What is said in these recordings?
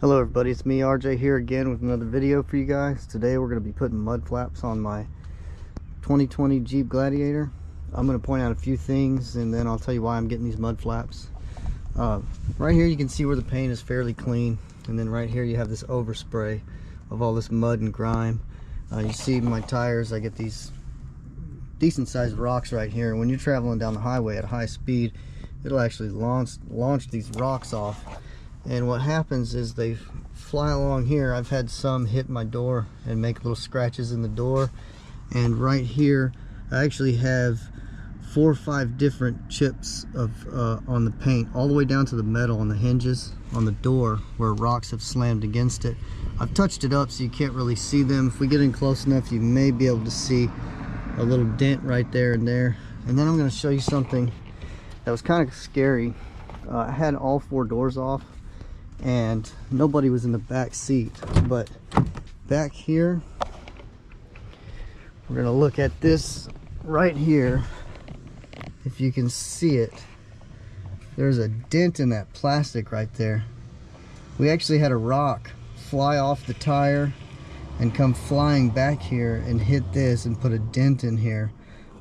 Hello everybody, it's me RJ here again with another video for you guys. Today we're going to be putting mud flaps on my 2020 Jeep Gladiator. I'm going to point out a few things and then I'll tell you why I'm getting these mud flaps. Right here you can see where the paint is fairly clean, and then right here you have this overspray of all this mud and grime. You see my tires, I get these decent sized rocks right here, and when you're traveling down the highway at high speed it'll actually launch these rocks off. And what happens is they fly along here. I've had some hit my door and make little scratches in the door. And right here, I actually have 4 or 5 different chips of on the paint, all the way down to the metal on the hinges on the door where rocks have slammed against it. I've touched it up so you can't really see them. If we get in close enough, you may be able to see a little dent right there and there. And then I'm going to show you something that was kind of scary. I had all 4 doors off and nobody was in the back seat, but back here we're going to look at this right here. If you can see it, there's a dent in that plastic right there. We actually had a rock fly off the tire and come flying back here and hit this and put a dent in here.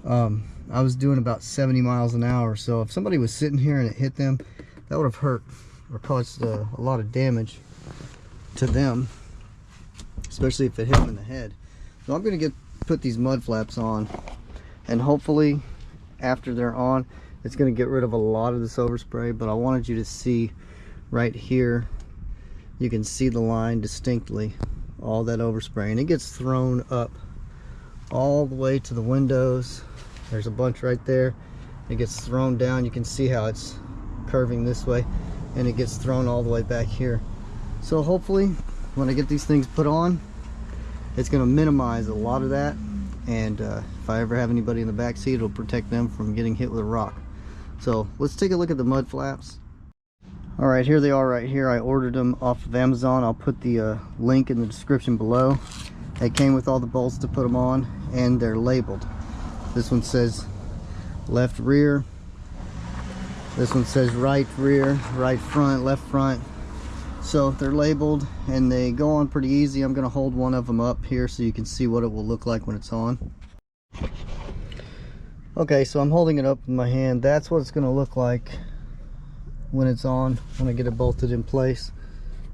I was doing about 70 miles an hour, so if somebody was sitting here and it hit them, that would have hurt or caused a lot of damage to them, especially if it hit them in the head. So I'm going to put these mud flaps on, and hopefully after they're on it's going to get rid of a lot of this overspray. But I wanted you to see right here, you can see the line distinctly, all that overspray, and it gets thrown up all the way to the windows. There's a bunch right there. It gets thrown down. You can see how it's curving this way, and it gets thrown all the way back here. So hopefully when I get these things put on, it's going to minimize a lot of that, and if I ever have anybody in the back seat, it'll protect them from getting hit with a rock. So let's take a look at the mud flaps. All right, here they are right here. I ordered them off of Amazon. I'll put the link in the description below. They came with all the bolts to put them on, and they're labeled. This one says left rear, this one says right rear, right front, left front. So they're labeled and they go on pretty easy. I'm going to hold one of them up here so you can see what it will look like when it's on. Okay, so I'm holding it up in my hand. That's what it's going to look like when it's on, when I get it bolted in place.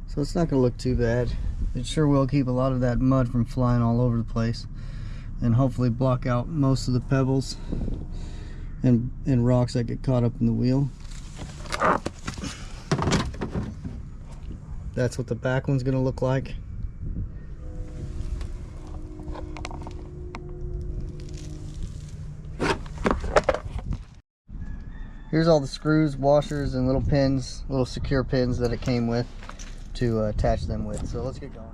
So it's not going to look too bad. It sure will keep a lot of that mud from flying all over the place, and hopefully block out most of the pebbles and rocks that get caught up in the wheel. That's what the back one's gonna look like. Here's all the screws, washers, and little pins, little secure pins that it came with to attach them with. So let's get going.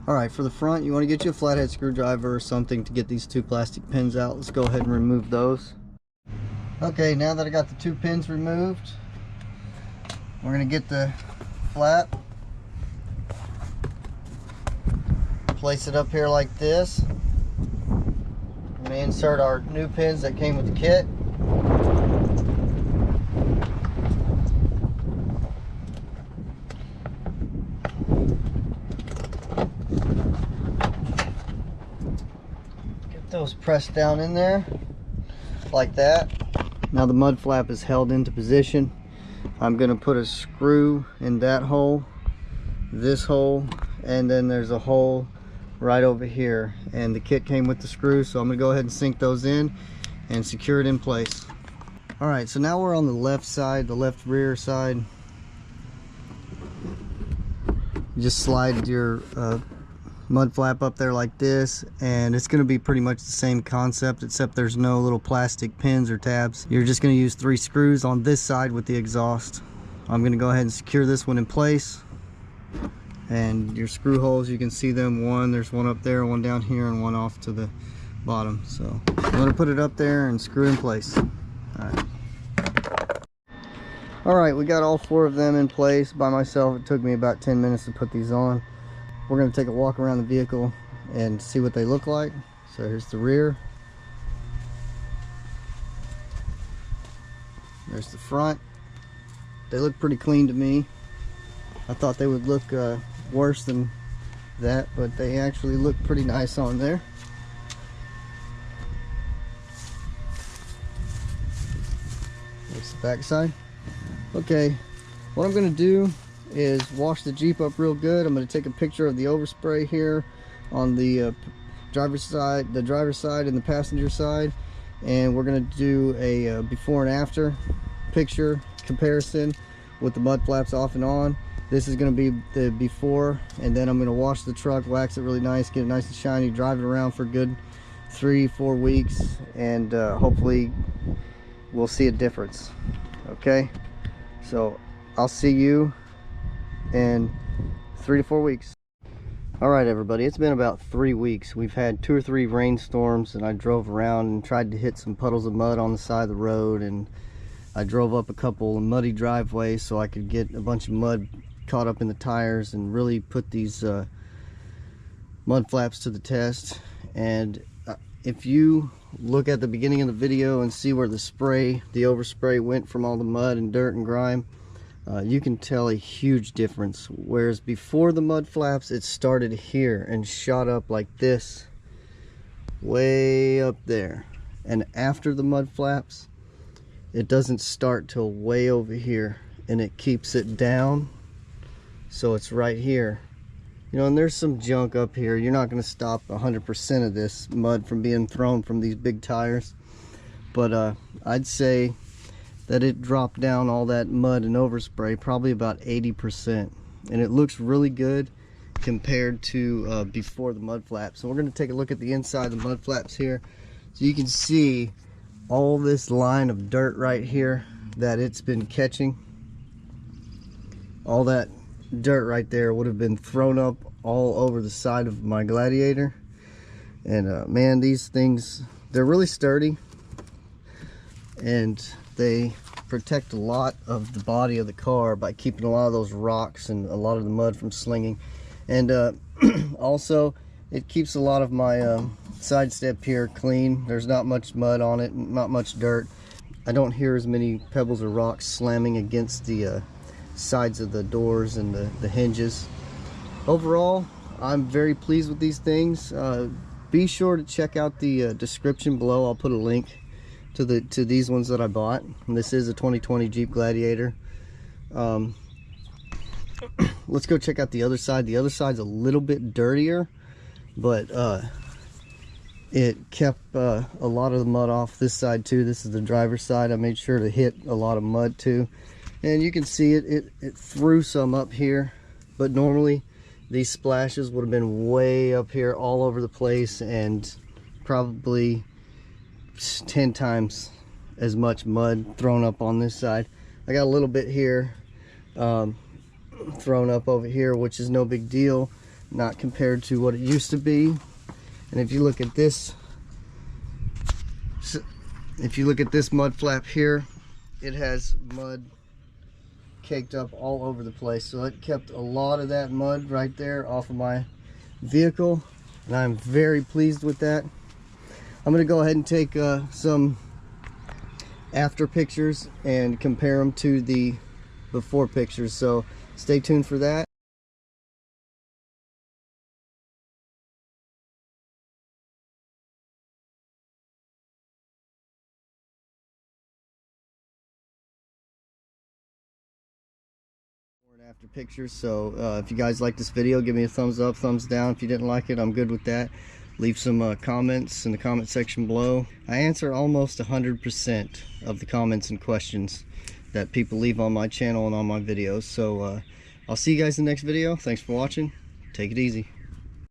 Alright, for the front, you want to get you a flathead screwdriver or something to get these 2 plastic pins out. Let's go ahead and remove those. Okay, now that I got the 2 pins removed, we're going to get the flap, place it up here like this. We're going to insert our new pins that came with the kit. Those pressed down in there like that. Now the mud flap is held into position. I'm going to put a screw in that hole, this hole, and then there's a hole right over here, and the kit came with the screws, so I'm going to go ahead and sink those in and secure it in place. Alright, so now we're on the left side, the left rear side. You just slide your mud flap up there like this, and it's going to be pretty much the same concept, except there's no little plastic pins or tabs. You're just going to use 3 screws on this side with the exhaust. I'm going to go ahead and secure this one in place, and your screw holes, you can see them. There's one up there, one down here, and one off to the bottom. So I'm going to put it up there and screw it in place. Alright, we got all 4 of them in place. By myself, it took me about 10 minutes to put these on. We're going to take a walk around the vehicle and see what they look like. So here's the rear. There's the front. They look pretty clean to me. I thought they would look worse than that, but they actually look pretty nice on there. There's the back side. Okay, what I'm going to do is wash the Jeep up real good. I'm going to take a picture of the overspray here on the driver's side and the passenger side, and we're going to do a before and after picture comparison with the mud flaps off and on. This is going to be the before, and then I'm going to wash the truck, wax it really nice, get it nice and shiny, drive it around for a good 3-4 weeks, and hopefully we'll see a difference. Okay, so I'll see you in 3 to 4 weeks. All right, everybody, it's been about 3 weeks. We've had 2 or 3 rainstorms, and I drove around and tried to hit some puddles of mud on the side of the road, and I drove up a couple of muddy driveways so I could get a bunch of mud caught up in the tires and really put these mud flaps to the test. And if you look at the beginning of the video and see where the overspray went from all the mud and dirt and grime, you can tell a huge difference. Whereas before the mud flaps, it started here and shot up like this, way up there. And after the mud flaps, it doesn't start till way over here, and it keeps it down, so it's right here. You know, and there's some junk up here. You're not going to stop 100% of this mud from being thrown from these big tires, but I'd say that it dropped down all that mud and overspray probably about 80%, and it looks really good compared to before the mud flaps. So we're going to take a look at the inside of the mud flaps here, so you can see all this line of dirt right here that it's been catching. All that dirt right there would have been thrown up all over the side of my Gladiator. And man, these things, they're really sturdy, and they protect a lot of the body of the car by keeping a lot of those rocks and a lot of the mud from slinging. And also it keeps a lot of my side step here clean. There's not much mud on it, not much dirt. I don't hear as many pebbles or rocks slamming against the sides of the doors and the hinges. Overall, I'm very pleased with these things. Be sure to check out the description below. I'll put a link to these ones that I bought. And this is a 2020 Jeep Gladiator. Let's go check out the other side. The other side's a little bit dirtier, but it kept a lot of the mud off this side too. This is the driver's side. I made sure to hit a lot of mud too, and you can see it threw some up here, but normally these splashes would have been way up here all over the place, and probably 10 times as much mud thrown up on this side. I got a little bit here thrown up over here, which is no big deal, not compared to what it used to be. And if you look at this, mud flap here, it has mud caked up all over the place. So it kept a lot of that mud right there off of my vehicle, and I'm very pleased with that. I'm going to go ahead and take some after pictures and compare them to the before pictures, so stay tuned for that. After pictures. So if you guys like this video, give me a thumbs up, thumbs down. If you didn't like it, I'm good with that. Leave some comments in the comment section below. I answer almost 100% of the comments and questions that people leave on my channel and on my videos. So I'll see you guys in the next video. Thanks for watching. Take it easy.